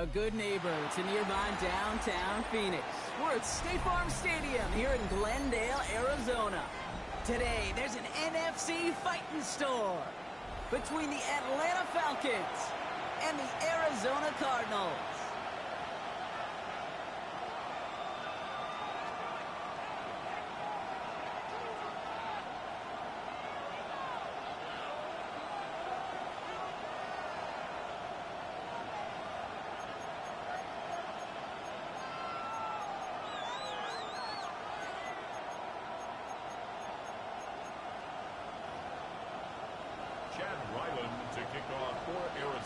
A good neighbor to nearby downtown Phoenix. We're at State Farm Stadium here in Glendale, Arizona. Today, there's an NFC fighting store between the Atlanta Falcons and the Arizona Cardinals.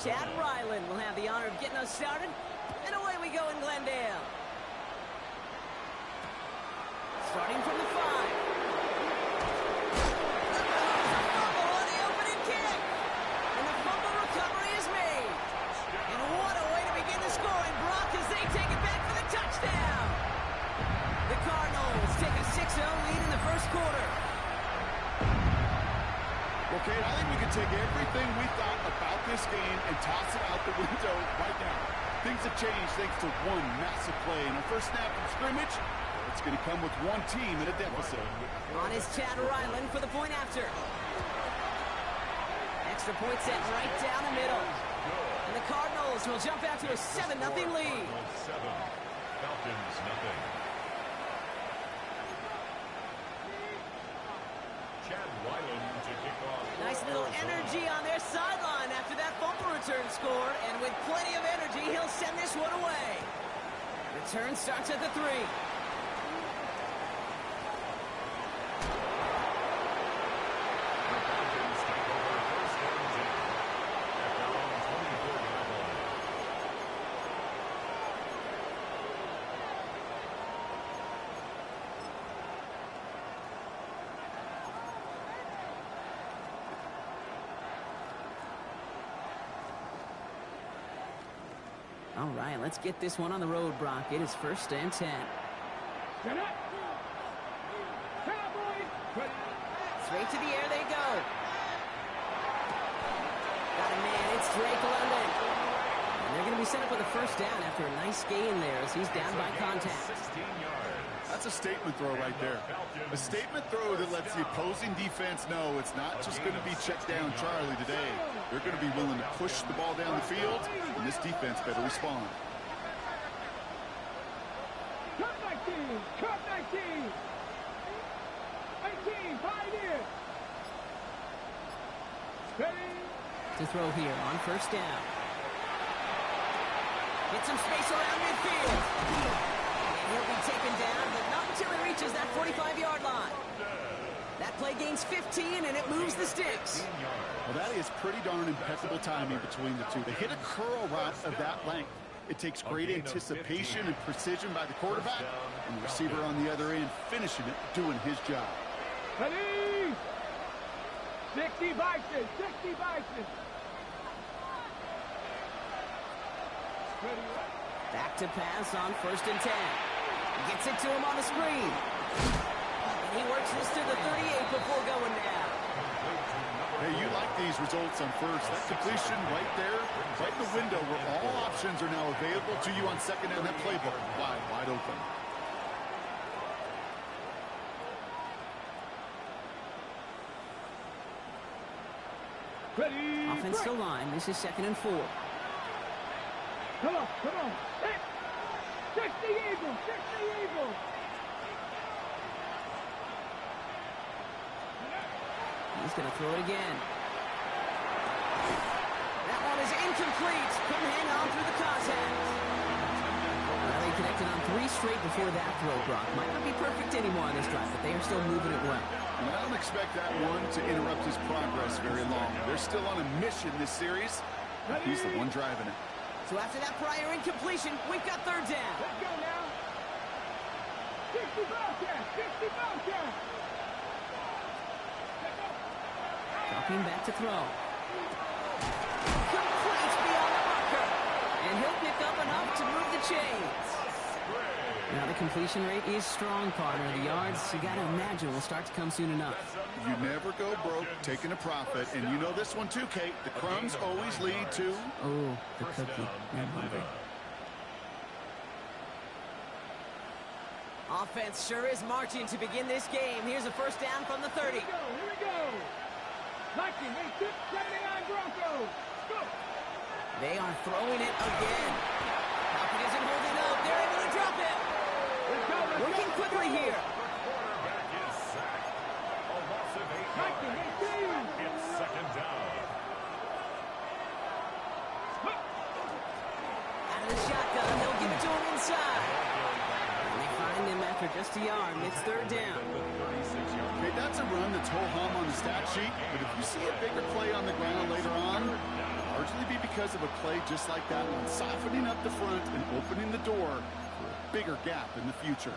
Chad Ryland will have the honor of getting us started, and away we go in Glendale. Starting from the 5. The fumble on the opening kick, and the fumble recovery is made. And what a way to begin the scoring, Brock, as they take it back for the touchdown. The Cardinals take a 6-0 lead in the first quarter. Okay, I think we can take everything we thought about this game and toss it out the window right now. Things have changed thanks to one massive play. And our first snap from scrimmage, it's going to come with one team in a deficit. On is Chad Ryland for the point after. Extra point set right down the middle. And the Cardinals will jump out to a 7-0 lead. 7, Falcons nothing. Chad Ryland to kick off. Nice little energy on their sideline after that fumble return score. And with plenty of energy, he'll send this one away. Return starts at the 3. All right, let's get this one on the road, Brock. It is 1st and 10. Straight to the air they go. Got a man, it's Drake London. And they're going to be set up with a first down after a nice gain there as he's down by contact. 16 yards. That's a statement throw right there. A statement throw that lets the opposing defense know it's not just going to be check down Charlie today. They're going to be willing to push the ball down the field, and this defense better respond. Cut 19! Cut 19! 18, pioneer! Ready? To throw here on first down. Get some space around midfield. And he'll be taken down, but not until he reaches that 45-yard line. That play gains 15, and it moves the sticks. Well, that is pretty darn impeccable timing between the two. They hit a curl route of that length. It takes great anticipation and precision by the quarterback, and the receiver on the other end finishing it, doing his job. Ready? 60 Bison! 60 Bison! Back to pass on 1st and 10. Gets it to him on the screen. And he works this to the 38 before going down. Hey, you like these results on first. That completion right there, right in the window where all options are now available to you on second down. That playbook wide open. Ready? Offensive line. This is 2nd and 4. Come on, come on. Hit! 60 Eagles! 60 Eagles! He's going to throw it again. That one is incomplete. Couldn't hang on through the contact. Well, they connected on 3 straight before that throw, Brock. Might not be perfect anymore on this drive, but they are still moving it well. And I don't expect that one to interrupt his progress very long. They're still on a mission this series. He's the one driving it. So after that prior incompletion, we've got 3rd down. Let's go now. 60 Bobcats! 60 Bobcats! Dropping back to throw. Complete beyond the marker. And he'll pick up enough to move the chains. Now the completion rate is strong, partner. The yards, you got to imagine, will start to come soon enough. You never go broke taking a profit. And you know this one too, Kate. The crumbs always lead to... Oh, the cookie. I'm hungry. Offense sure is marching to begin this game. Here's a first down from the 30. Here we go. Vikings, 79 Broncos. Go. They are throwing it again. Falcon isn't holding up. They're able to drop it. Working quickly here. Quarterback is sacked. A loss of 8 Vikings, yards. It's second down. Out of the shotgun, they'll give it to him inside. And they find him after just a yard. It's third down. Okay, that's a run that's ho-hum on the stat sheet, but if you see a bigger play on the ground later on, it'll largely be because of a play just like that one, softening up the front and opening the door for a bigger gap in the future.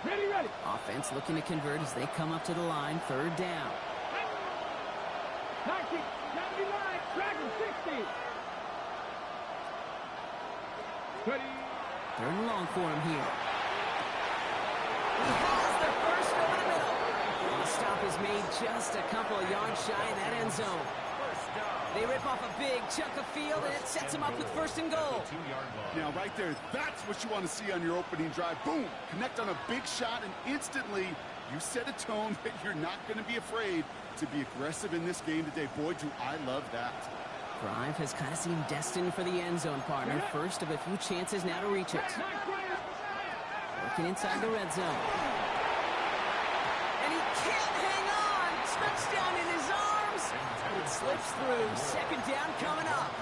Ready. Offense looking to convert as they come up to the line. Third down. 90, 79, Dragon 60. 30. Third and long for him here. He has the first over the middle. And the stop is made just a couple of yards shy in that end zone. They rip off a big chunk of field, and it sets them up with first and goal. Now, right there, that's what you want to see on your opening drive. Boom! Connect on a big shot, and instantly you set a tone that you're not going to be afraid to be aggressive in this game today. Boy, do I love that. Drive has kind of seemed destined for the end zone, partner. First of a few chances now to reach it. Working inside the red zone. And he can't hang on. Touchdown in his arms. It slips through. Second down coming up.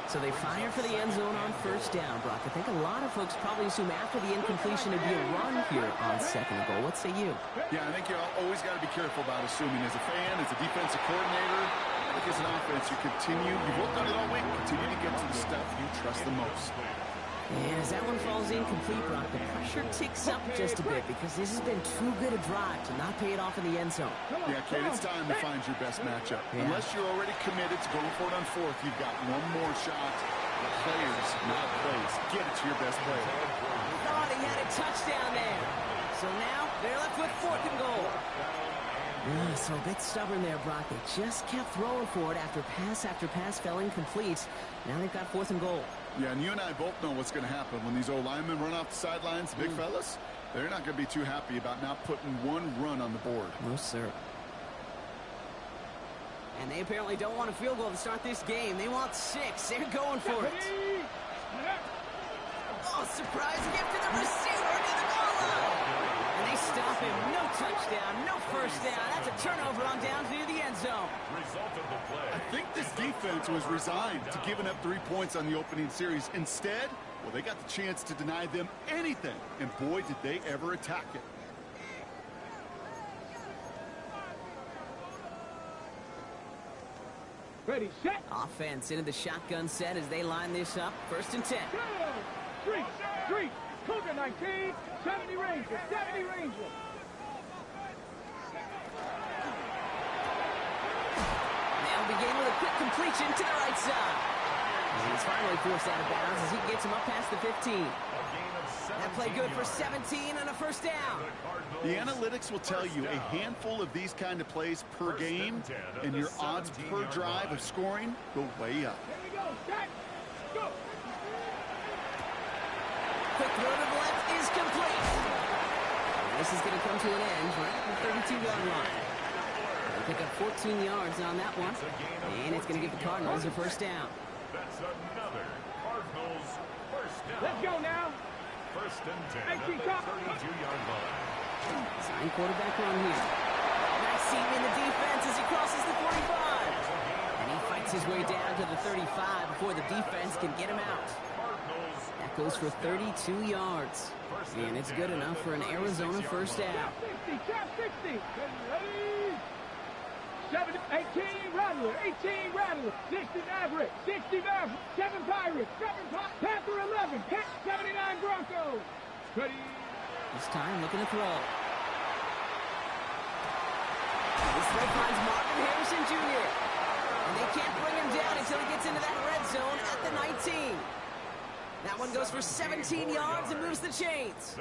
So they fire for the end zone on first down, Brock. I think a lot of folks probably assume after the incompletion it'd be a run here on second and goal. What say you? Yeah, I think you always got to be careful about assuming as a fan, as a defensive coordinator. I think as an offense, you've worked on it all week, continue to get to the stuff you trust the most. And as that one falls incomplete, Brock, the pressure ticks up just a bit because this has been too good a drive to not pay it off in the end zone. Yeah, Kate, it's time to find your best matchup. Yeah. Unless you're already committed to going for it on fourth, you've got one more shot. The players, not plays. Get it to your best player. Thought he had a touchdown there. So now they're left with fourth and goal. Yeah, so a bit stubborn there, Brock. They just kept throwing for it after pass fell incomplete. Now they've got fourth and goal. Yeah, and you and I both know what's going to happen when these old linemen run off the sidelines, big fellas. They're not going to be too happy about not putting one run on the board. No, sir. And they apparently don't want a field goal to start this game. They want 6. They're going for it. Oh, surprise gift to the receiver to the goal line. And they stop him. No touchdown, no first down. That's a turnover on down near the end zone. Result of the play. I think this defense was resigned to giving up 3 points on the opening series. Instead, well, they got the chance to deny them anything. And boy, did they ever attack it. Ready, set. Offense into the shotgun set as they line this up. First and 10. Go. 3. Cougar 19. 70 Ranger. 70 Ranger. They'll begin with a quick completion to the right side. And he's finally forced out of bounds as he gets him up past the 15. That play good for 17 and a first down. The analytics will tell you a handful of these kind of plays per game, and your odds per drive of scoring go way up. Here we go. Set. Go. Quick throw to the left is complete. And this is going to come to an end right at the 32-yard line. They'll pick up 14 yards on that one, and it's going to give the Cardinals a first down. That's another Cardinals first down. Let's go now. First and 10 at the 32-yard line. Sign quarterback run here. Nice seam in the defense as he crosses the 45. And he fights his way down to the 35 before the defense can get him out. That goes for 32 yards. And it's good enough for an Arizona first down. 60. Ready. 7, 18 Rattler. 18 Rattler. 60 Maverick. 60 Maverick. 7 Pirates. 7 Panther 11. 79 Broncos. Ready. This time looking to throw. This throw finds Marvin Harrison Jr. And they can't bring him down until he gets into that red zone at the 19. That one goes for 17 yards and moves the chains.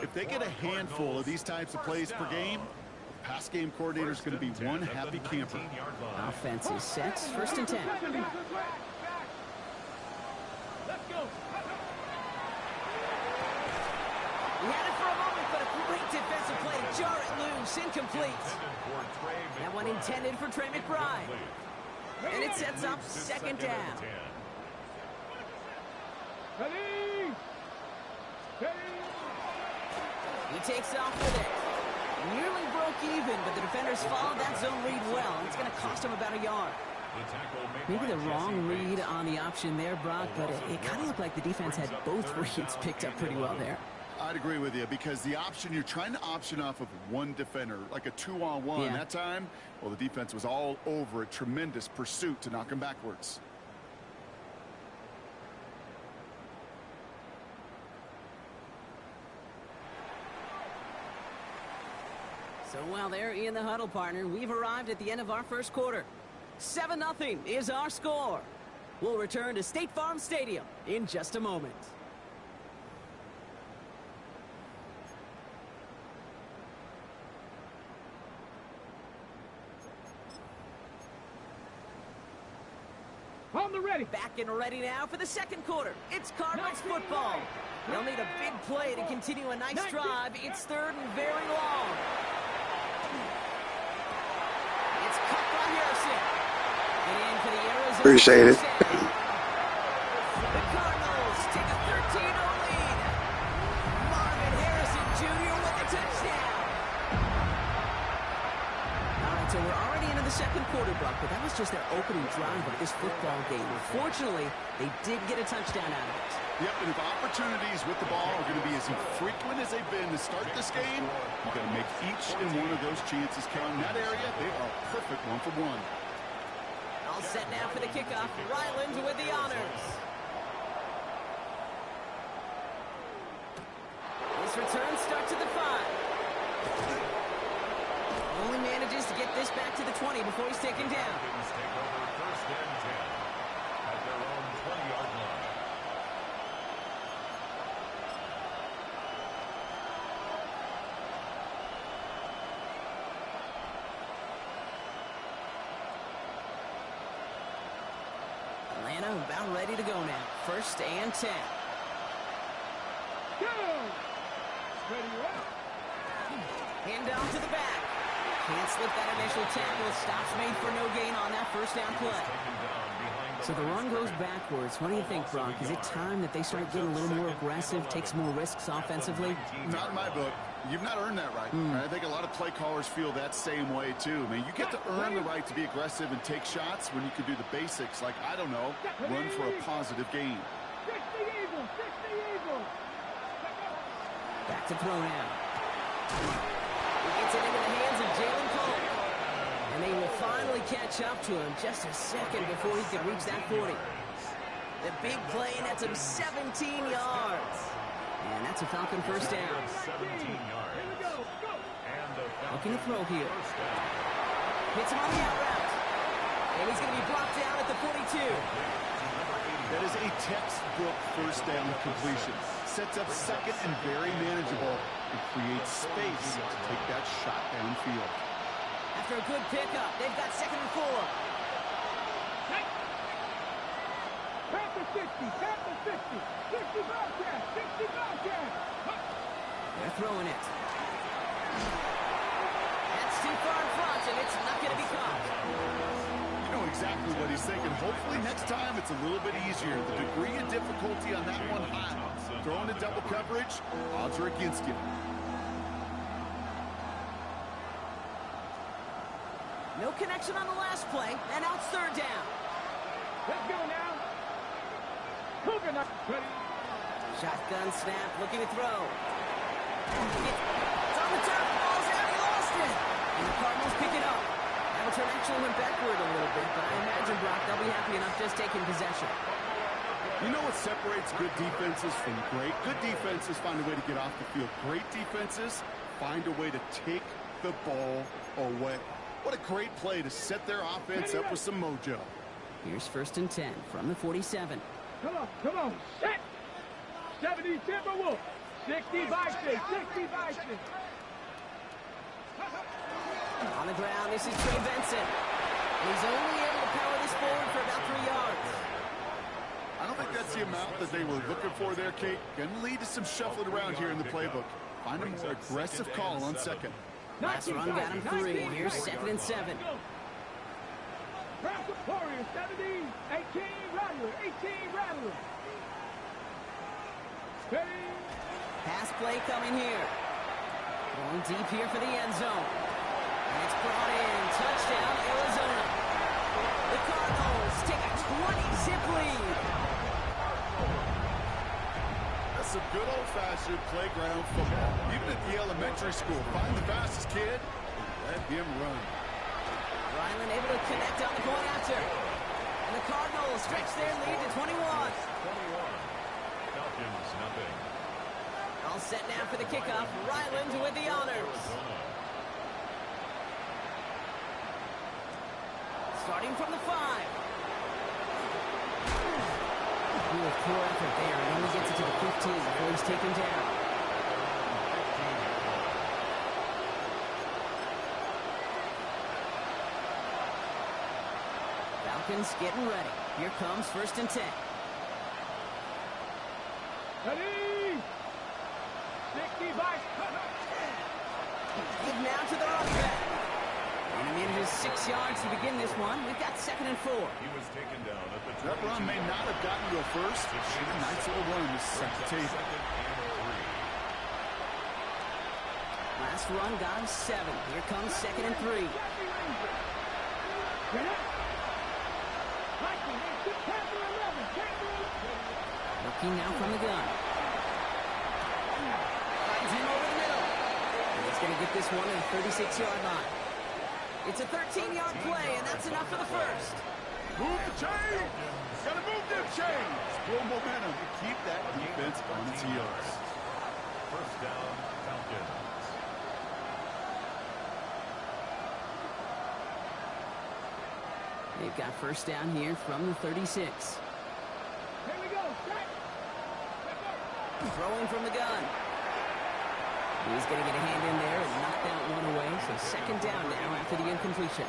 If they get a handful of these types of plays per game, the pass game coordinator is going to be one happy camper. Offense is set. First and 10. He had it for a moment, but a great defensive play to jar it loose. Incomplete. That one intended for Trey McBride. And it sets up second down. He takes off with it. Nearly broke even, but the defenders followed that zone read well. It's going to cost him about a yard. Maybe the wrong read on the option there, Brock, but it kind of looked like the defense had both reads picked up pretty well there. I'd agree with you, because the option, you're trying to option off of one defender, like a 2-on-1. Yeah. That time, well, the defense was all over it. Tremendous pursuit to knock him backwards. So while they're in the huddle, partner, we've arrived at the end of our first quarter. 7-0 is our score. We'll return to State Farm Stadium in just a moment. On the ready. Back and ready now for the second quarter. It's Cardinals football. They'll need a big play to continue a nice drive. It's third and very long. It's cut by Harrison. And in for the Arizona. Appreciate it. The Cardinals take a 13-0 lead. Marvin Harrison Jr. with a touchdown. All right, so we're already into the second quarter, Brock, but that was just their opening drive of this football game. Fortunately, they did get a touchdown out of it. Yep, and if opportunities with the ball are going to be as infrequent as they've been to start this game, you've got to make each and one of those chances count. In that area, they are a perfect 1-for-1. All set now for the kickoff. Ryland with the honors. This return starts at the 5. Only manages to get this back to the 20 before he's taken down. Take over first and 10 at their own 20-yard line. Atlanta about ready to go now. First and 10. Go. Ready, up. Hand down to the back. Can't slip that initial tackle. Stops made for no gain on that first down play. So the run goes backwards. What do you think, Brock? Is it time that they start getting a little more aggressive, take some more risks offensively? Not in my book. You've not earned that right. I think a lot of play callers feel that same way, too. I mean, you get to earn the right to be aggressive and take shots when you can do the basics, like, I don't know, run for a positive gain. 60 Eagles, 60 Eagles. Back to throw now. He gets it into the hands of Jalen Cole. And they will finally catch up to him just a second before he can reach that 40. The big play, and that's him 17 yards. And that's a Falcon first down. 17 yards. Here we go. Go. And the Looking to throw here. first down. Hits him on the out route. And he's going to be brought down at the 42. That is a textbook first down completion. Sets up second and very manageable and creates space to take that shot downfield. After a good pickup, they've got second and 4. Tap the 60, tap the 60. 60 Bobcat, 60 Bobcat. They're throwing it. That's too far in front, and it's not going to be caught. You know exactly what he's thinking. Hopefully next time it's a little bit easier. The degree of difficulty on that one high. Throwing to double coverage, odds are against you. No connection on the last play, and now it's third down. Let's go now. Coconut. Ready. Shotgun snap, looking to throw. It's on the turf, ball's out, he lost it. And the Cardinals pick it up. That return actually went backward a little bit, but I imagine, Brock, they'll be happy enough just taking possession. You know what separates good defenses from great? Good defenses find a way to get off the field. Great defenses find a way to take the ball away. What a great play to set their offense up with some mojo. Here's first and 10 from the 47. Come on, set. 70 Timberwolves. 60 Vikings, 60 Vikings. On the ground, this is Trey Benson. And he's only able to power this forward for about 3 yards. A I don't think that's the amount that they were looking for there, Kate. Going to lead to some shuffling around here in the playbook. Find a more aggressive call on second. Last run got him 3. Here's 2nd and 7. Falcons Warriors, 17, 18, Rattler, 18, Rattler. Steady. Pass play coming here. Going deep here for the end zone. And it's brought in. Touchdown, Arizona. The Cardinals take a 20-zip lead. That's some good old-fashioned playground football. Even at the elementary school, find the fastest kid and let him run. Ryland able to connect on the going after. And the Cardinals stretch their lead to 21. 21. Falcons, nothing. All set now for the kickoff. Ryland with the honors. Starting from the 5. With poor effort there, and only gets it to the 15 before he's taken down. Falcons getting ready. Here comes 1st and 10. Ready. 65. Give now to the running back. And a minute is 6 yards to begin this one. We've got 2nd and 4. He was taken down at the That run may not have gotten to a first. A nice little run to set the table. Last run got him 7. Here comes 2nd and 3. Looking now from the gun. Finds him over the middle. And he's going to get this one at the 36-yard line. It's a 13-yard play, and that's enough for the first. Move the chains! Gotta move them chains! Build momentum to keep that defense on its heels. First down, Falcons. They've got first down here from the 36. Here we go. Throwing from the gun. He's going to get a hand in there and knock that one away. So 2nd down now after the incompletion.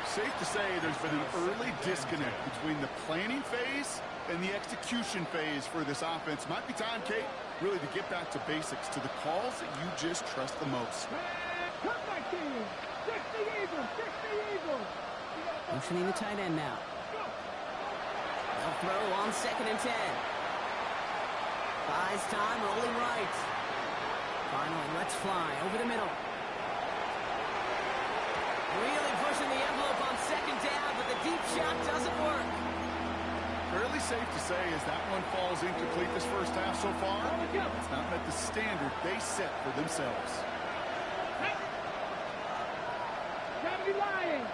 Safe to say there's been an early disconnect between the planning phase and the execution phase for this offense. Might be time, Kate, really to get back to basics, to the calls that you just trust the most. Cut back in. 60 Eagles. 60 Eagles. Motioning the tight end now. They'll throw on 2nd and 10. Buys time, rolling right. Finally, let's fly over the middle. Really pushing the envelope on 2nd down, but the deep shot doesn't work. Fairly safe to say as that one falls incomplete this first half so far, it's not met the standard they set for themselves. Gravity lying.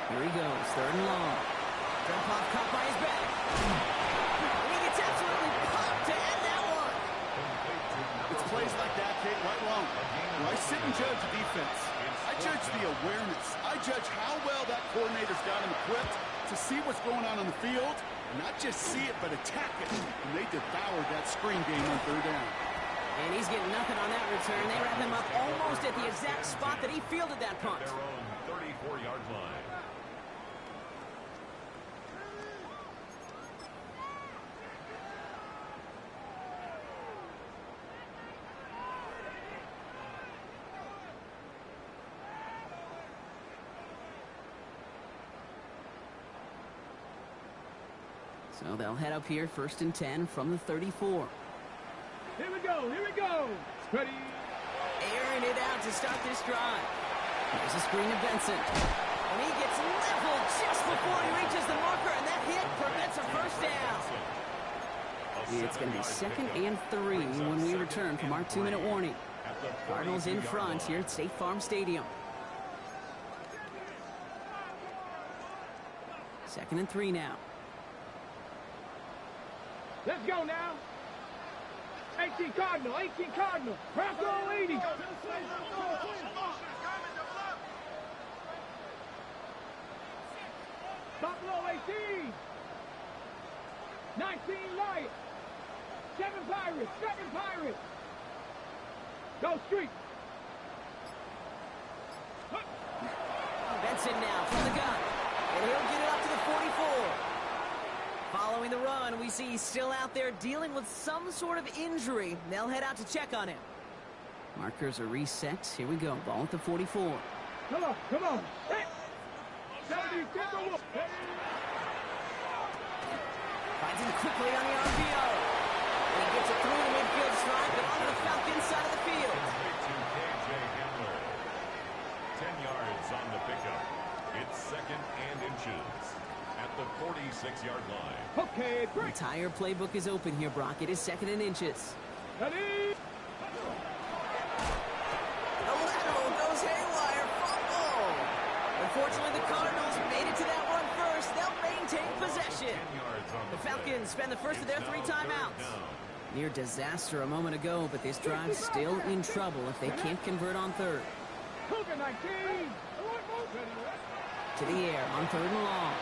Here he goes, 3rd and long. Dump off caught by his back. He gets absolutely popped to end that one. It's plays like that, Kate, right along. When I sit and judge defense, I judge the awareness. I judge how well that coordinator's got him equipped to see what's going on the field, and not just see it, but attack it. And they devoured that screen game on 3rd down. And he's getting nothing on that return. They wrap him up almost at the exact spot that he fielded that punt. Their own 34-yard line. So they'll head up here, 1st and 10 from the 34. Here we go. Here we go. Ready. Airing it out to start this drive. There's a screen to Benson. And he gets leveled just before he reaches the marker, and that hit prevents a first down. It's going to be 2nd and 3 when we return from our 2-minute warning. Cardinals in front here at State Farm Stadium. 2nd and 3 now. Let's go now. 18 Cardinal. 18 Cardinal. Bronco 80. Buffalo 18. 19 Lions. 7 Pirates. 7 Pirates. Go Street. Benson now from the gun. And he'll get it up to the 44. Following the run, we see he's still out there dealing with some sort of injury. They'll head out to check on him. Markers are reset. Here we go. Ball at the 44. Come on, come on. Hey. 70 Timberwolves. Hey. Finds him quickly on the RPO. And he gets it through the midfield strike, but onto the Falcons side of the field. 10 yards on the pickup. It's 2nd and inches at the 46-yard line. Okay, The break. entire playbook is open here, Brock. It is 2nd and inches. Ready? The lateral goes haywire. Fumble. Unfortunately, the Cardinals made it to that one first. They'll maintain possession. 10 yards on The Falcons spend the first of their 3 timeouts. Near disaster a moment ago, but this drive's still in trouble if they can't convert on 3rd. Cougar 19. To the air on 3rd and long.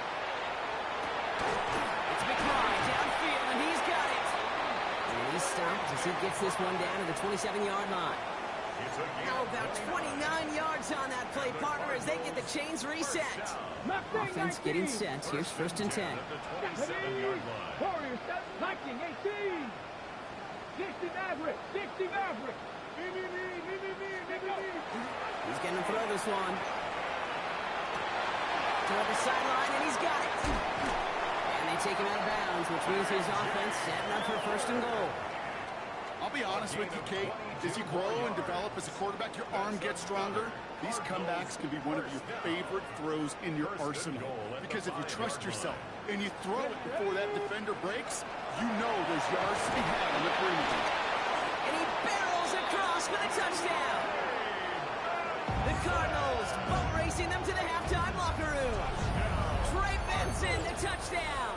It's McBride downfield, and he's got it. And he's stopped as he gets this one down to the 27-yard line. Now about 29 yards on that play, partner, as they get the chains reset. Offense getting set. Here's 1st and 10. Warriors, 19, 18. 60 Maverick, 60 Maverick. He's going to throw this one. Toward the sideline, and he's got it. And they take him out of bounds, which means his offense setting up for 1st and goal. I'll be honest with you, Kate. As you grow and develop as a quarterback, your arm gets stronger. These comebacks can be one of your favorite throws in your arsenal. Because if you trust yourself and you throw it before that defender breaks, you know there's yards to be had on the perimeter. And he barrels across for the touchdown. The Cardinals boat racing them to the halftime locker room. Trey Benson, the touchdown.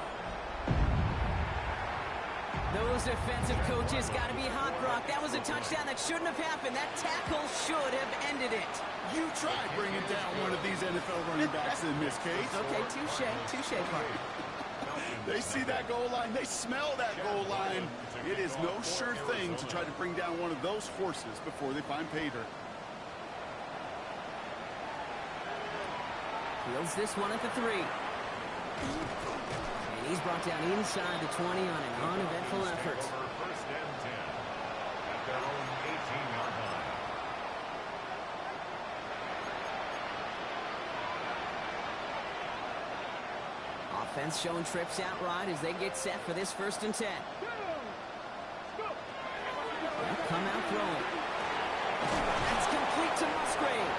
Those defensive coaches got to be hot, Brock. That was a touchdown that shouldn't have happened. That tackle should have ended it. You tried bringing down one of these NFL running backs in this case. Okay, touche, partner. They see that goal line. They smell that goal line. It is no sure thing to try to bring down one of those horses before they find pay dirt. Fields this one at the 3. And he's brought down inside the 20 on an uneventful effort. 1st and 10 at their own 18-yard line. Offense showing trips out right as they get set for this 1st and 10. Come out throwing. That's complete to Musgrave.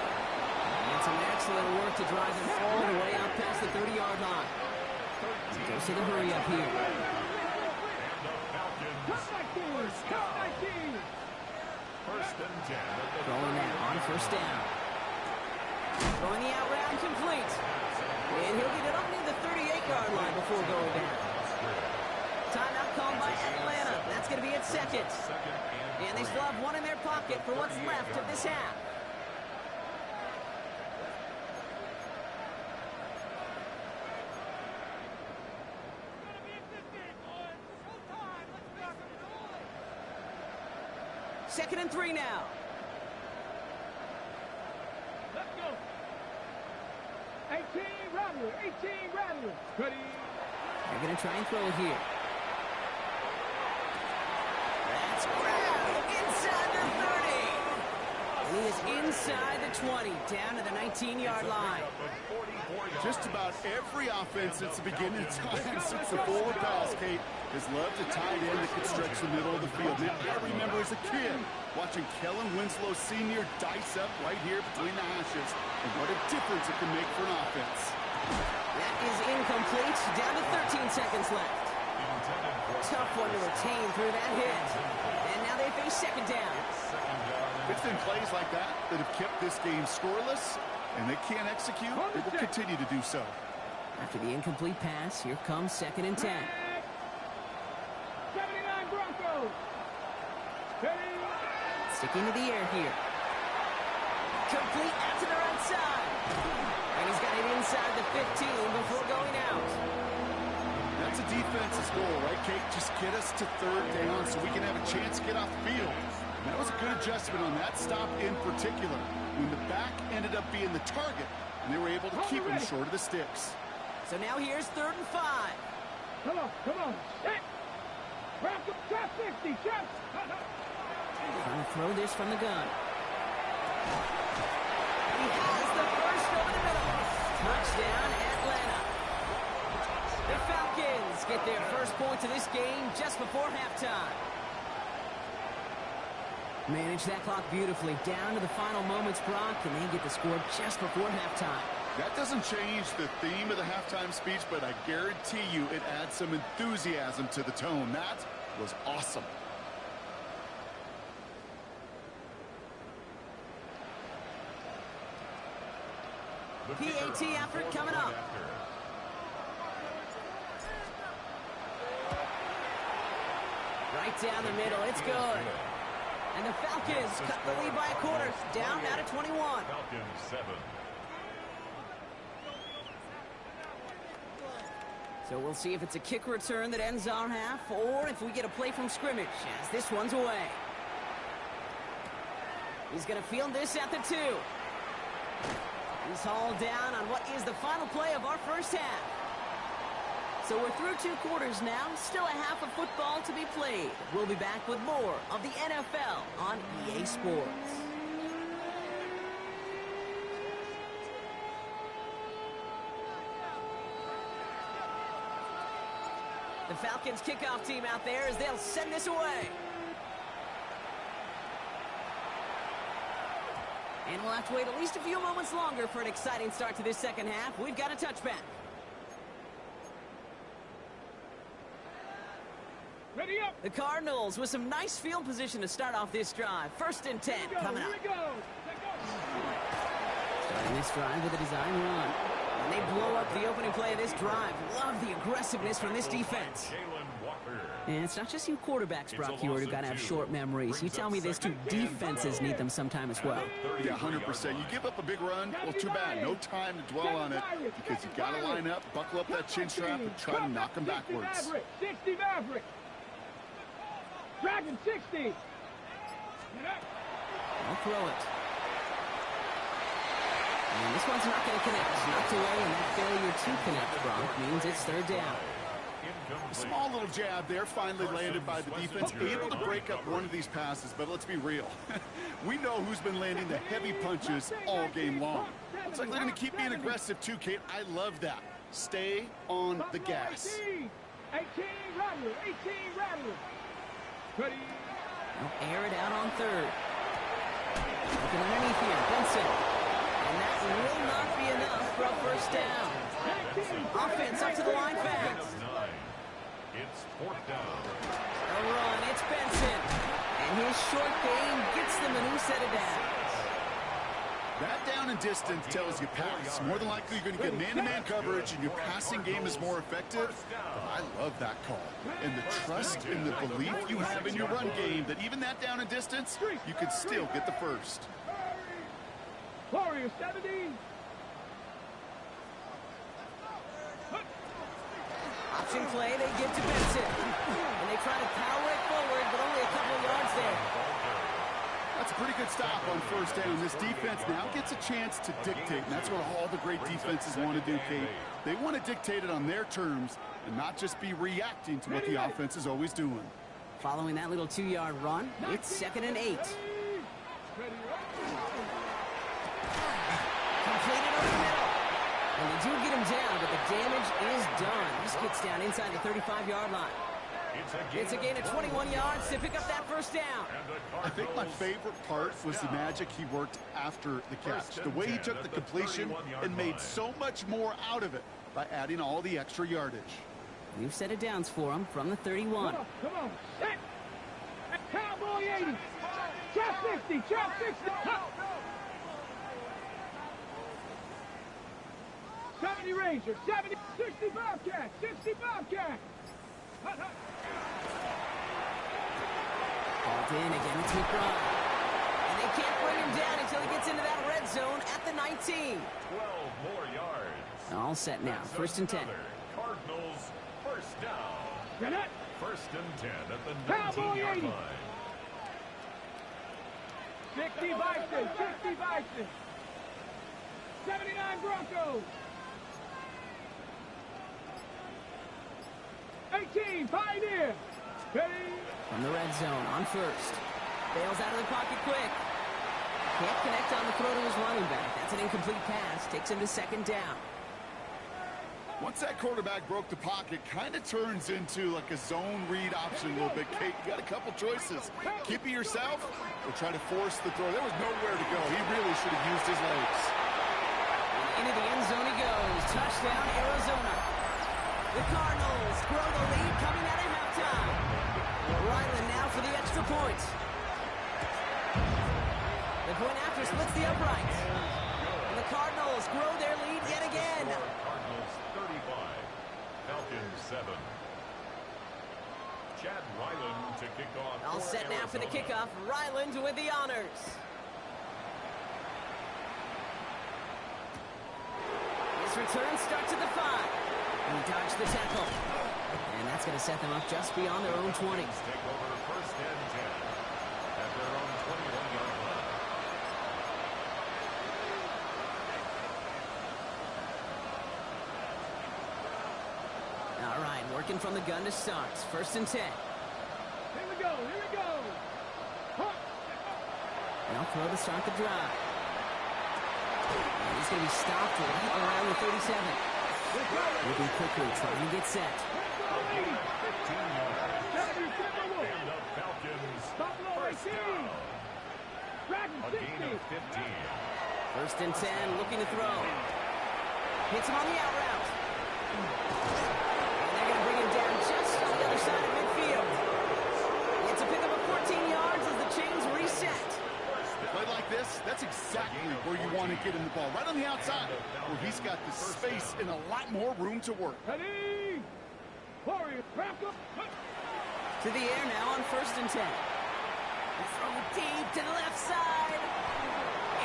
And some excellent work to drive them all the way out past the 30-yard line. He goes to the hurry up here. First and 10 at the Throwing that on 1st down. Throwing the out route complete. And he'll get it up near the 38-yard line before going down. Timeout called by Atlanta. That's going to be at 2nd. And they still have one in their pocket for what's left of this half. Second and 3 now. Let's go. 18 Rattler, 18 Rattler. Ready? They're going to try and throw it here. That's grabbed inside the 30. He is inside the 20, down to the 19-yard line. Just about every offense since the beginning of time, since the forward pass, Kate, has loved a tight end that could stretch the middle of the field. Now, I remember as a kid watching Kellen Winslow Sr. dice up right here between the hashes, and what a difference it can make for an offense. That is incomplete, down to 13 seconds left. Tough one to retain through that hit. And now they face 2nd down. It's been plays like that that have kept this game scoreless, and they can't execute. They will continue to do so. After the incomplete pass, here comes 2nd and 10. 79 Broncos. Ready? Sticking to the air here. Complete out to the right side. And he's got it inside the 15 before going out. That's a defense's goal, right, Kate? Just get us to 3rd down so we can have a chance to get off the field. And that was a good adjustment on that stop in particular, when the back ended up being the target, and they were able to keep him short of the sticks. So now here's 3rd and 5. Come on. Set. Trap 60. Trap. Trying to throw this from the gun. He has the first over the middle. Touchdown, Atlanta. The Falcons get their first points of this game just before halftime. Manage that clock beautifully. Down to the final moments, Brock, and they get the score just before halftime. That doesn't change the theme of the halftime speech, but I guarantee you it adds some enthusiasm to the tone. That was awesome. PAT effort coming up. Right down the middle. It's good. And the Falcons cut the lead by a quarter. Down now to 21. Falcons 7. So we'll see if it's a kick return that ends our half, or if we get a play from scrimmage, as this one's away. He's going to field this at the 2. He's hauled down on what is the final play of our first half. So we're through 2 quarters now, still a half of football to be played. We'll be back with more of the NFL on EA Sports. The Falcons kickoff team out there as they'll send this away. And we'll have to wait at least a few moments longer for an exciting start to this second half. We've got a touchback. Ready up. The Cardinals with some nice field position to start off this drive. 1st and 10 coming up. Here we go. Starting this drive with a design run. And they blow up the opening play of this drive. Love the aggressiveness from this defense. And it's not just you quarterbacks, Brock, who got to have short memories. You tell me this too, defenses need them sometime as well. Yeah, 100%. You give up a big run, well, too bad. No time to dwell on it because you got to line up, buckle up that chin strap, and try to knock them backwards. 60 Maverick. Dragon 60. I'll throw it. And this one's not going to connect. Knocked away, and that failure to connect, Brock, means it's 3rd down. A small little jab there, finally landed by the defense. Able to break up one of these passes, but let's be real. We know who's been landing the heavy punches all game long. Looks like they're going to keep being aggressive too, Kate. I love that. Stay on the gas. 18 Rattler. 18 Rattler. Ready. They'll air it out on 3rd. Looking underneath here, Benson. And that will not be enough for a 1st down. Offense up to the line fast. It's 4th down. A run, it's Benson. And his short game gets them a new set of downs. That down and distance tells you pass. More than likely you're going to get man-to-man coverage and your passing game is more effective. I love that call. And the trust and the belief you have in your run game that even that down and distance, you could still get the 1st. Warrior 70. Option play, they give to Benson. And they try to power it forward, but only a couple of yards there. That's a pretty good stop on 1st down. This defense now gets a chance to dictate, and that's what all the great defenses want to do, Kate. They want to dictate it on their terms and not just be reacting to what the offense is always doing. Following that little 2-yard run, it's 2nd and 8. Completed over the middle. And they do get him down, but the damage is done. This gets down inside the 35-yard line. It's a gain of 21 yards to pick up that 1st down. I think my favorite part was the magic he worked after the catch. The way he took the completion and made so much more out of it by adding all the extra yardage. New set of downs for him from the 31. Come on. Set. Cowboy 80. Trap 60. Trap 60. 70 Ranger. 70. 60 Bobcat. 60 Bobcat. Called in again, it's McBride. And they can't bring him down until he gets into that red zone at the 19. 12 more yards. All set now, 1st and 10. Cardinals 1st down. 1st and 10 at the Cowboy 19-yard 80. line. 60 Bison. 60 Bison. 79 Broncos. 18, Pioneer. Ready? From the red zone on first. Bails out of the pocket quick. Can't connect on the throw to his running back. That's an incomplete pass. Takes him to second down. Once that quarterback broke the pocket, kind of turns into like a zone read option a little bit. Kate, you got a couple choices. Keep it yourself or try to force the throw. There was nowhere to go. He really should have used his legs. Into the end zone he goes. Touchdown, Arizona. The Cardinals grow the lead coming out of halftime. Ryland now for the extra point. The point after splits the uprights. And the Cardinals grow their lead yet again. Cardinals 35, Falcons 7. Chad Ryland to kick off. All set now for the kickoff. Ryland with the honors. His return starts at the 5. He dodged the tackle. And that's going to set them up just beyond their own 20. Take over first and 10 at their own 21-yard line. All right, working from the gun to start. First and 10. Here we go, here we go. Huh. They'll throw to start the drive. And he's going to be stopped right around the 37. Moving quickly, trying to get set. 15 yards. And the Falcons first down. A gain of 15. First and 10, looking to throw. Hits him on the out route. And they're going to bring him down just on the other side of midfield. It's a pickup of 14 yards as the chains reset. Play like this, that's exactly where you want to get him the ball. Right on the outside, where he's got the space and a lot more room to work. Ready? Warrior, wrap up. To the air now on first and 10. Throw deep to the left side.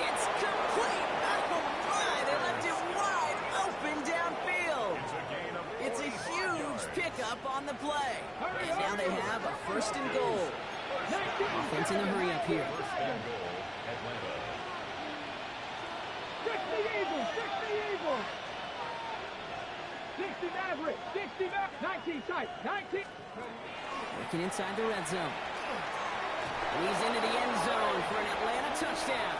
It's complete. Oh my, they left it wide open downfield. It's a huge pickup on the play. And now they have a first and goal. Offense in a hurry up here. First and goal, Atlanta. 60 Eagles, 60 Eagles. 60 Maverick, 60 Maverick, 19 tight, 19. Working inside the red zone. And he's into the end zone for an Atlanta touchdown.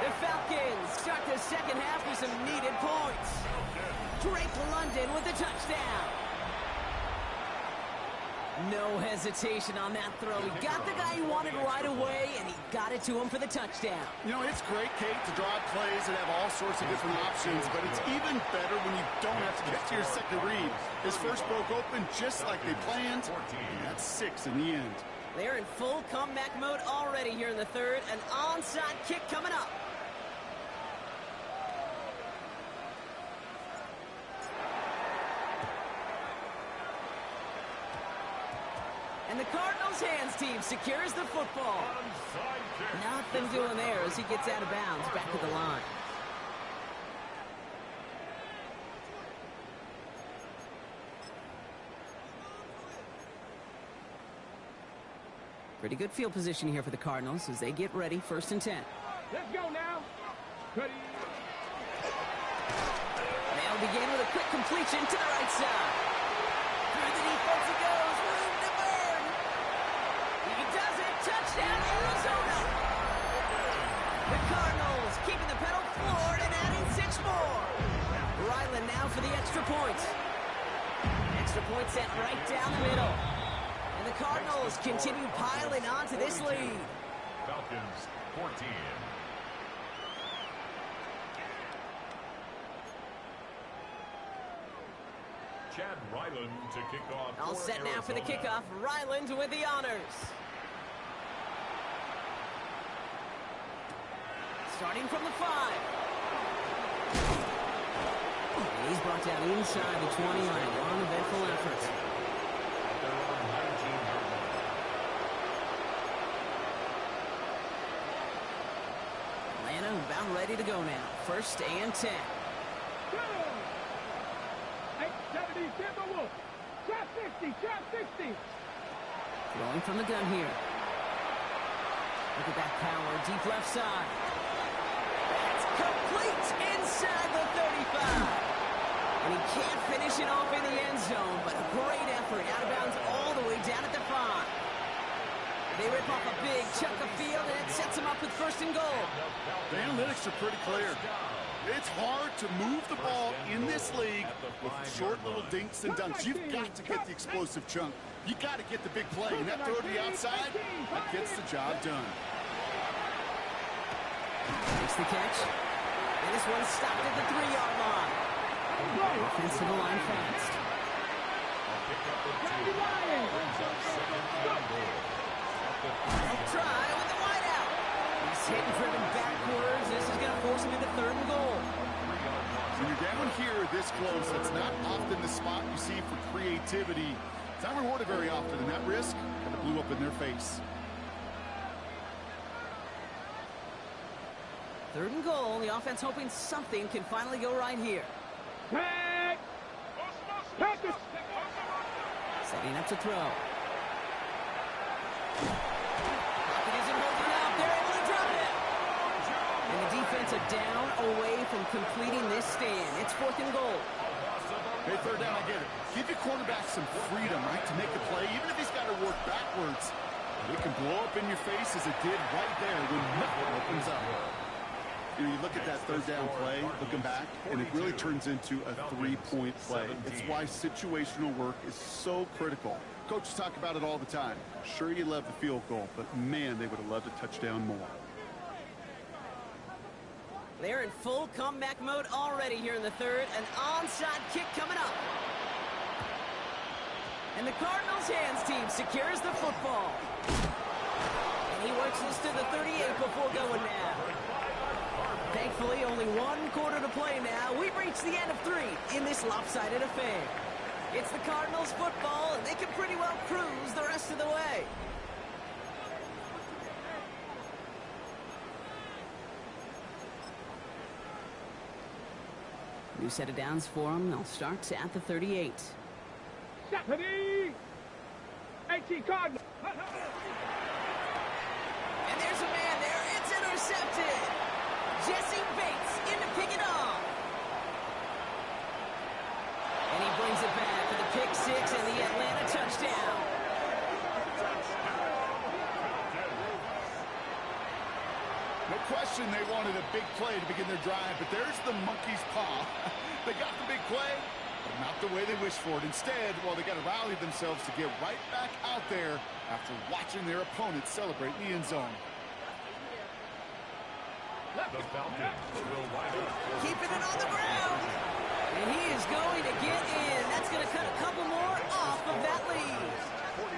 The Falcons start the second half with some needed points. Drake London with the touchdown. No hesitation on that throw. He got the guy he wanted right away, and he got it to him for the touchdown. You know, it's great, Kate, to draw plays and have all sorts of different options, but it's even better when you don't have to get to your second read. His first broke open just like they planned, and that's 6 in the end. They're in full comeback mode already here in the third. An onside kick coming up. And the Cardinals' hands team secures the football. Nothing doing there as he gets out of bounds back to the line. Pretty good field position here for the Cardinals as they get ready, first and 10. Let's go now. Ready. They'll begin with a quick completion to the right side. Through the defense it goes, room to burn. He does it, touchdown Arizona. The Cardinals keeping the pedal floored and adding 6 more. Ryland now for the extra point. Extra point set right down the middle. And the Cardinals continue piling on to this lead. Falcons 14. Chad Ryland to kick off. All set now for the kickoff. Ryland with the honors. Starting from the 5. And he's brought down inside the 20 line. Long eventful effort. Atlanta about ready to go now. First and 10. Go. 870 Timberwolves. Trap 60, trap 60. Throwing from the gun here. Look at that power, deep left side. That's complete inside the 35. And And he can't finish it off in the end zone, but a great effort. Out of bounds all the way down at the 5. They rip off a big chunk of field, and it sets them up with 1st and goal. The analytics are pretty clear. It's hard to move the ball in this league with short little dinks and dunks. You've got to get the explosive chunk. You got to get the big play. And that throw to the outside, that gets the job done. Makes the catch. And this one's stopped at the 3-yard line. Offensive line fast. Try with the wide out. He's hit and driven backwards. This is going to force him into 3rd and goal. When you're down here this close, it's not often the spot you see for creativity. It's not rewarded very often, and that risk kind of blew up in their face. 3rd and goal. The offense hoping something can finally go right here. Setting up to throw. Pocket isn't holding up. They're able to drop it. And the defense are down away from completing this stand. It's 4th and goal. Hey, 3rd down, I get it. Give your quarterback some freedom, right, to make a play, even if he's got to work backwards. It can blow up in your face as it did right there when nothing opens up. You know, you look at that 3rd down play, looking back, and it really turns into a 3-point play. It's why situational work is so critical. Coaches talk about it all the time. Sure, you love the field goal, but man, they would have loved a touchdown more. They're in full comeback mode already here in the 3rd. An onside kick coming up. And the Cardinals hands team secures the football. And he works this to the 38 before going now. Thankfully, only 1 quarter to play now. We've reached the end of 3 in this lopsided affair. It's the Cardinals football, and they can pretty well cruise the rest of the way. New set of downs for them. They'll start at the 38. Stephanie! 18 Cardinals. And there's a man there. It's intercepted. Jesse Bates in to pick it off. And he brings it back for the pick 6 and the Atlanta touchdown. No question they wanted a big play to begin their drive, but there's the monkey's paw. They got the big play, but not the way they wished for it. Instead, well, they got to rally themselves to get right back out there after watching their opponent celebrate in the end zone. The Falcons will line up. Keeping it on the ground. And he is going to get in. That's going to cut a couple more off of that lead. 42.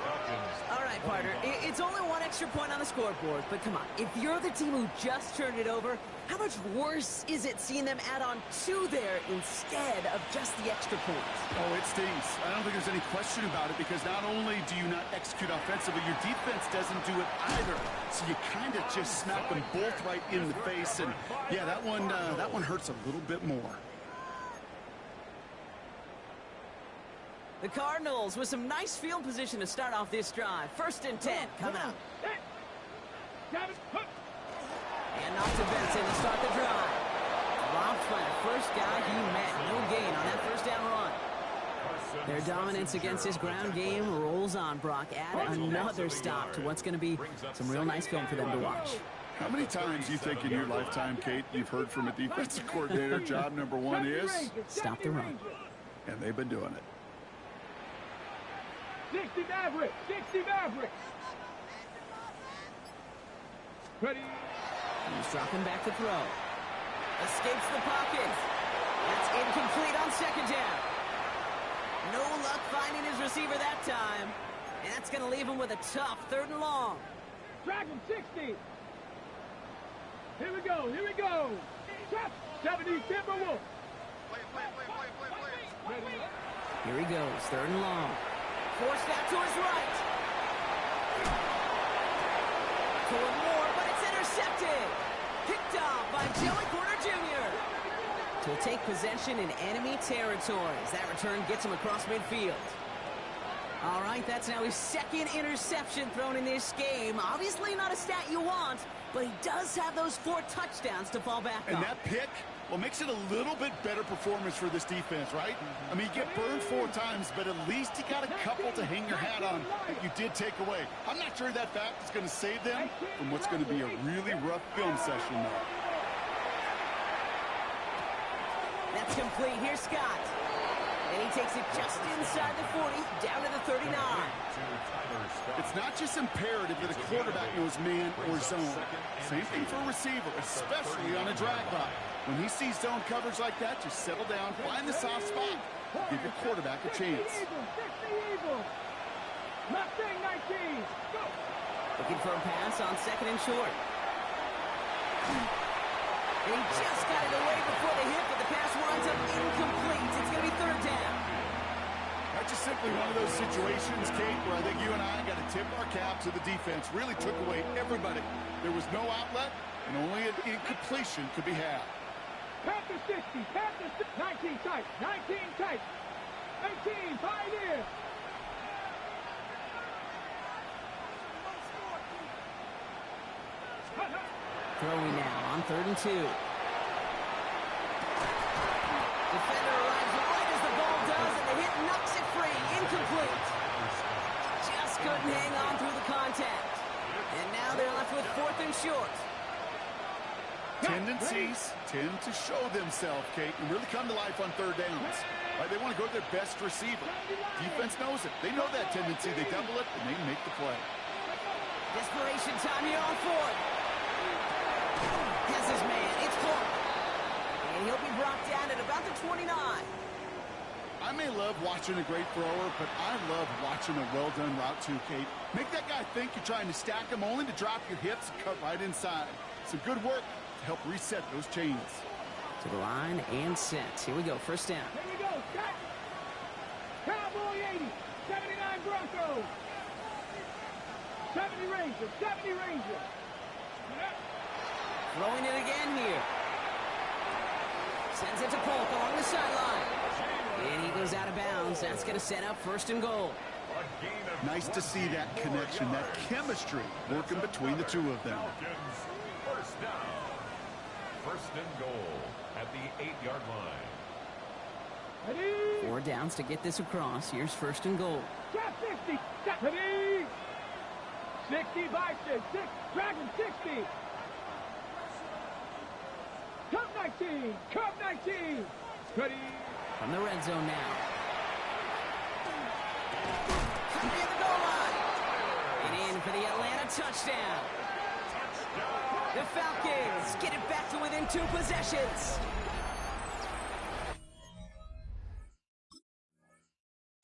Falcons. All right, partner. It's only 1 extra point on the scoreboard, but come on. If you're the team who just turned it over, how much worse is it seeing them add on 2 there instead of just the extra points? Oh, it stings. I don't think there's any question about it, because not only do you not execute offensively, your defense doesn't do it either. So you kind of just smack them both right in the face, and yeah, that one hurts a little bit more. The Cardinals with some nice field position to start off this drive. 1st and 10 coming up. And not to Benson to start the drive. Dropped by the first guy he met. No gain on that 1st down run. Their dominance against this ground game rolls on, Brock. Add another stop to what's going to be some real nice film for them to watch. How many times do you think in your lifetime, Kate, you've heard from a defensive coordinator, job number 1 is? Stop the run. And they've been doing it. 60 Mavericks! 60 Mavericks! Ready? He's dropping back to throw. Escapes the pocket. That's incomplete on 2nd down. No luck finding his receiver that time. And that's going to leave him with a tough 3rd and long. Dragon 60! Here we go, here we go! 70 Timberwolves! Ready? Here he goes, 3rd and long. Forced out to his right. For more, but it's intercepted. Picked off by Joey Porter Jr. He'll take possession in enemy territories. That return gets him across midfield. All right, that's now his 2nd interception thrown in this game. Obviously not a stat you want, but he does have those 4 touchdowns to fall back on. And that pick, Well, makes it a little bit better performance for this defense, right? I mean, you get burned 4 times, but at least you got a couple to hang your hat on that you did take away. I'm not sure that fact is going to save them from what's going to be a really rough film session, though. That's complete. Here's Scott. And he takes it just inside the 40, down to the 39. It's not just imperative that a quarterback knows man or zone. Same thing for a receiver, especially on a drag route. When he sees zone coverage like that, just settle down, find the soft spot, give your quarterback a chance. Mustang 19. Go. Looking for a pass on second and short. And he just got it away before the hit, but the pass winds up incomplete. It's going to be third down. That's just simply one of those situations, Kate, where I think you and I got to tip our cap to the defense. Really took away everybody. There was no outlet, and only an incompletion could be had. Panther 60, Panther 19 tight, 19 tight, 18 Pioneer. Throwing now on 3rd and 2. Defender arrives right as the ball does, and the hit knocks it free. Incomplete. Just couldn't hang on through the contact. And now they're left with 4th and short. Tendencies tend to show themselves, Kate, and really come to life on 3rd downs. Right, they want to go to their best receiver. Defense knows it. They know that tendency. They double it, and they make the play. Desperation time here on 4th. Has his man. It's Clark. And he'll be brought down at about the 29. I may love watching a great thrower, but I love watching a well-done route too, Kate. Make that guy think you're trying to stack him, only to drop your hips and cut right inside. Some good work to help reset those chains. To the line and set. Here we go. First down. Here we go. Set. Cowboy 80. 79 Broncos. 70 Rangers. 70 Rangers. Throwing it again here. Sends it to Polk along the sideline. And he goes out of bounds. That's going to set up 1st and goal. Nice to see that connection, that chemistry working between the two of them. First down. 1st and goal at the 8-yard line. Ready. 4 downs to get this across. Here's 1st and goal. Shot 60. Shot. Ready. 60 by 6. Dragon 60. Cup 19. Cup 19. Ready. From the red zone now. Could be at the goal line. And in for the Atlanta touchdown. The Falcons get it back to within 2 possessions.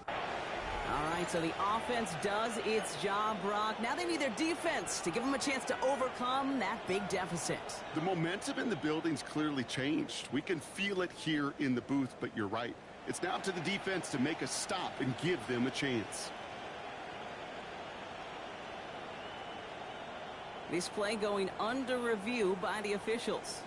All right, so the offense does its job, Brock. Now they need their defense to give them a chance to overcome that big deficit. The momentum in the building's clearly changed. We can feel it here in the booth, but you're right. It's now up to the defense to make a stop and give them a chance. This play going under review by the officials.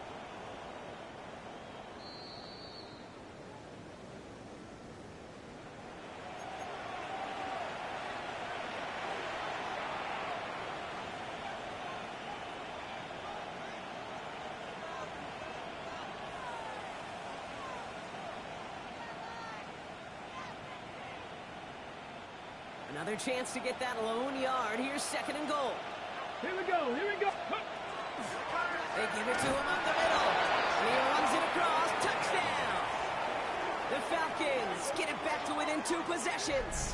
Another chance to get that lone yard. Here's 2nd and goal. Here we go. Here we go. They give it to him up the middle. And he runs it across. Touchdown. The Falcons get it back to within 2 possessions.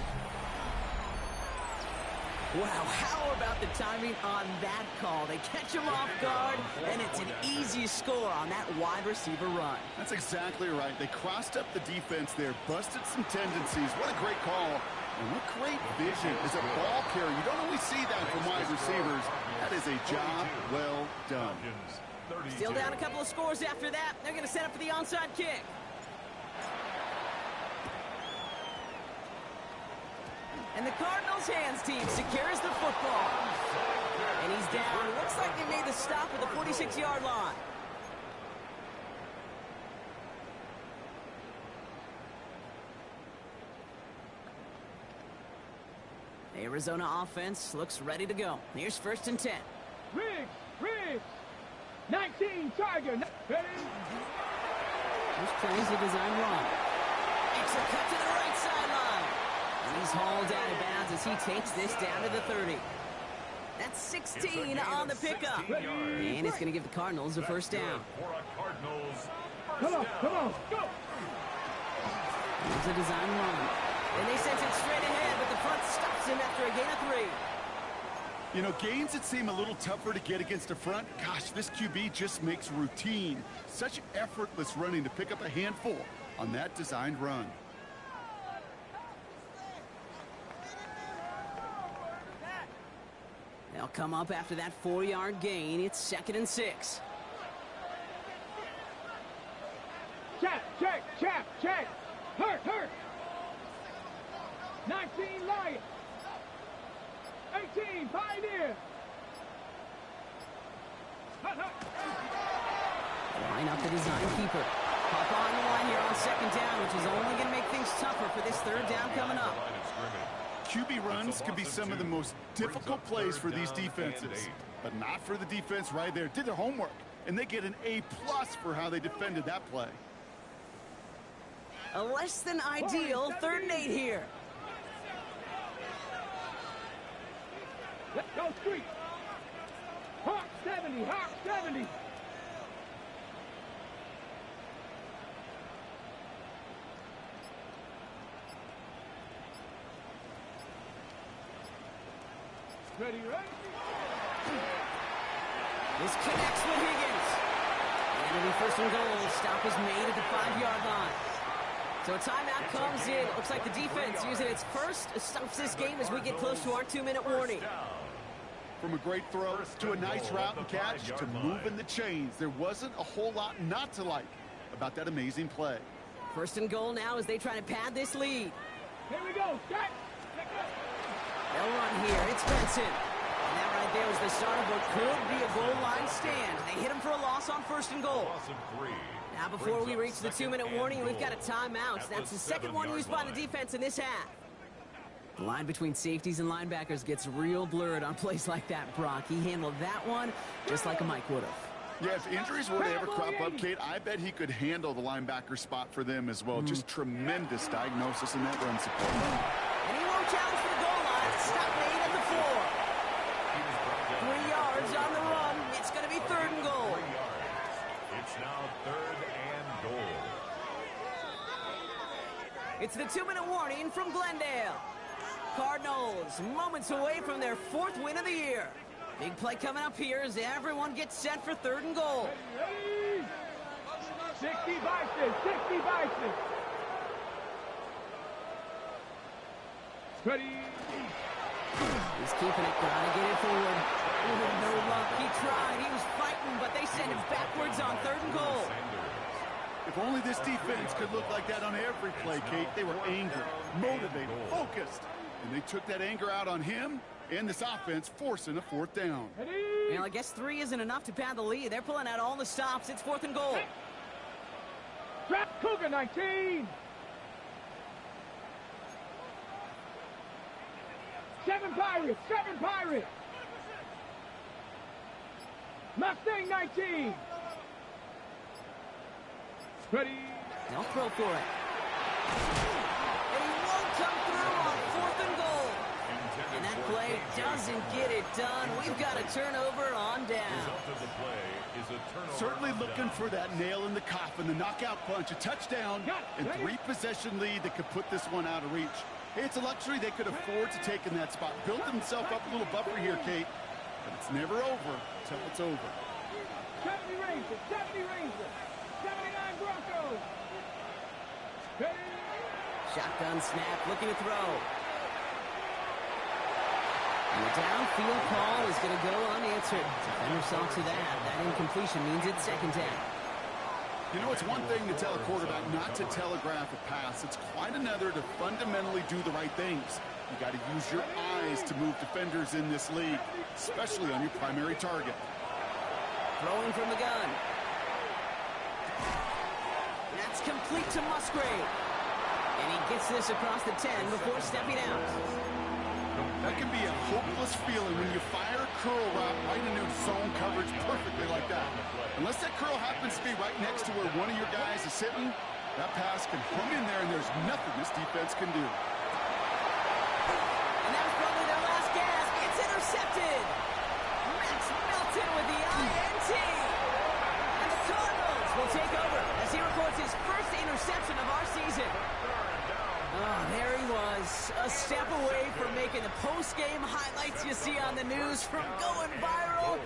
Wow, how about the timing on that call? They catch him off guard, and it's an easy score on that wide receiver run. That's exactly right. They crossed up the defense there, busted some tendencies. What a great call. And what great vision as a ball carrier. You don't always see that from wide receivers. That is a job well done. Still down a couple of scores after that. They're going to set up for the onside kick. And the Cardinals' hands team secures the football. And he's down. Looks like they made the stop at the 46-yard line. The Arizona offense looks ready to go. Here's 1st and 10. Riggs. 19 Tiger. Ready. This plays a design run. It's a cut to the right sideline. And he's hauled out of bounds as he takes this down to the 30. That's 16 on the pickup. And it's going to give the Cardinals a first down. Come on, go! Here's a design run. And they sent it straight ahead, but the front stops him after a gain of 3. You know, gains that seem a little tougher to get against the front, gosh, this QB just makes routine. Such effortless running to pick up a handful on that designed run. They'll come up after that 4-yard gain. It's 2nd and 6. Check. Hurt. 19, Lion. 18, Pioneer. Hut. Line up the design keeper. Pop on the line here on 2nd down, which is only going to make things tougher for this 3rd down coming up. QB runs can be some of the most difficult plays for these defenses, but not for the defense right there. Did their homework, and they get an A+ for how they defended that play. A less than ideal 3rd and 8 here. Let's go, Street. Hawk 70. Ready. This connects with Higgins. And it'll be 1st and goal. Stop is made at the 5-yard line. So a timeout comes in. It looks like the defense using its first stops this game as we get close to our 2-minute warning. From a great throw to a nice route and catch to moving the chains, there wasn't a whole lot not to like about that amazing play. 1st and goal now as they try to pad this lead. Here we go. Check. They'll run here. It's Benson. And that right there was the start of what could be a goal line stand. They hit him for a loss on 1st and goal. Now before we reach the 2-minute warning, we've got a timeout. That's the 2nd one used by the defense in this half. The line between safeties and linebackers gets real blurred on plays like that, Brock. He handled that one just like a Mike would have. Yeah, if injuries were to ever crop up, Kate, I bet he could handle the linebacker spot for them as well. Just tremendous diagnosis in that run support. And he won't challenge for the goal line. Stop made at the 4. 3 yards on the run. It's going to be 3rd and goal. It's now 3rd and goal. It's the 2-minute warning from Glendale. Cardinals moments away from their 4th win of the year. Big play coming up here as everyone gets set for 3rd and goal. Ready. 60 by 6. Ready. He's keeping it, gotta get it forward. Oh, no luck, he tried, he was fighting, but they send him backwards on 3rd and goal. If only this defense could look like that on every play, Kate. They were angry, motivated, focused. And they took that anger out on him and this offense, forcing a 4th down. Well, I guess 3 isn't enough to pad the lead. They're pulling out all the stops. It's 4th and goal. Trap Cougar 19. 7 Pirates. Mustang 19. Ready. They'll throw for it. And he won't come through on 4th and goal. And that play doesn't get it done. We've got a turnover on down. Certainly looking for that nail in the coffin, the knockout punch, a touchdown, and 3-possession lead that could put this one out of reach. Hey, it's a luxury they could afford to take in that spot. Built himself up a little buffer here, Kate. But it's never over until it's over. 70 Rangers. 79 Broncos. Ready. Shotgun snap, looking to throw. And the downfield call is going to go unanswered. Defender saw to that. That incompletion means it's 2nd down. You know, it's one thing to tell a quarterback not to telegraph a pass. It's quite another to fundamentally do the right things. You got to use your eyes to move defenders in this league, especially on your primary target. Throwing from the gun. That's complete to Musgrave. And he gets this across the 10 before stepping out. That can be a hopeless feeling when you fire a curl route right into zone coverage perfectly like that. Unless that curl happens to be right next to where one of your guys is sitting, that pass can hung in there, and there's nothing this defense can do. And that was probably their last gasp. It's intercepted. Max Melton with the INT. And the Cardinals will take over as he records his first interception of our season. Oh, there he was, a step away from making the post-game highlights you see on the news from going viral.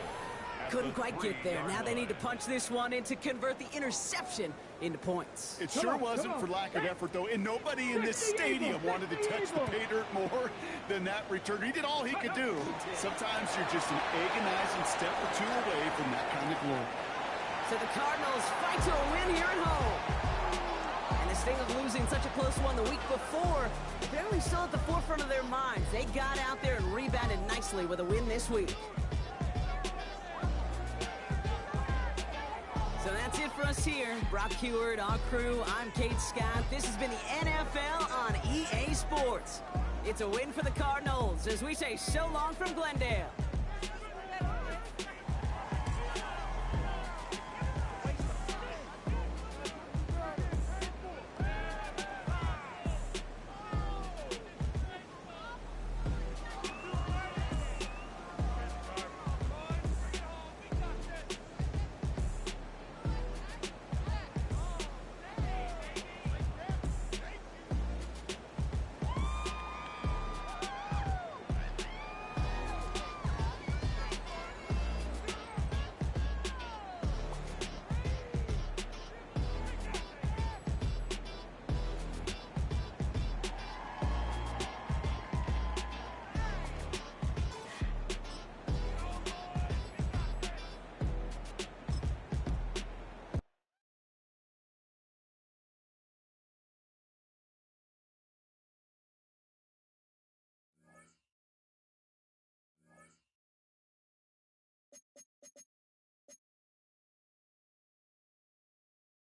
Couldn't quite get there. Now they need to punch this one in to convert the interception into points. It sure wasn't for lack of effort, though, and nobody in this stadium wanted to touch the pay dirt more than that returner. He did all he could do. Sometimes you're just an agonizing step or two away from that kind of glory. So the Cardinals fight to a win here at home. And this thing of losing such a close one the week before, apparently still at the forefront of their minds. They got out there and rebounded nicely with a win this week. So that's it for us here. Brock Heward, our crew, I'm Kate Scott. This has been the NFL on EA Sports. It's a win for the Cardinals as we say so long from Glendale.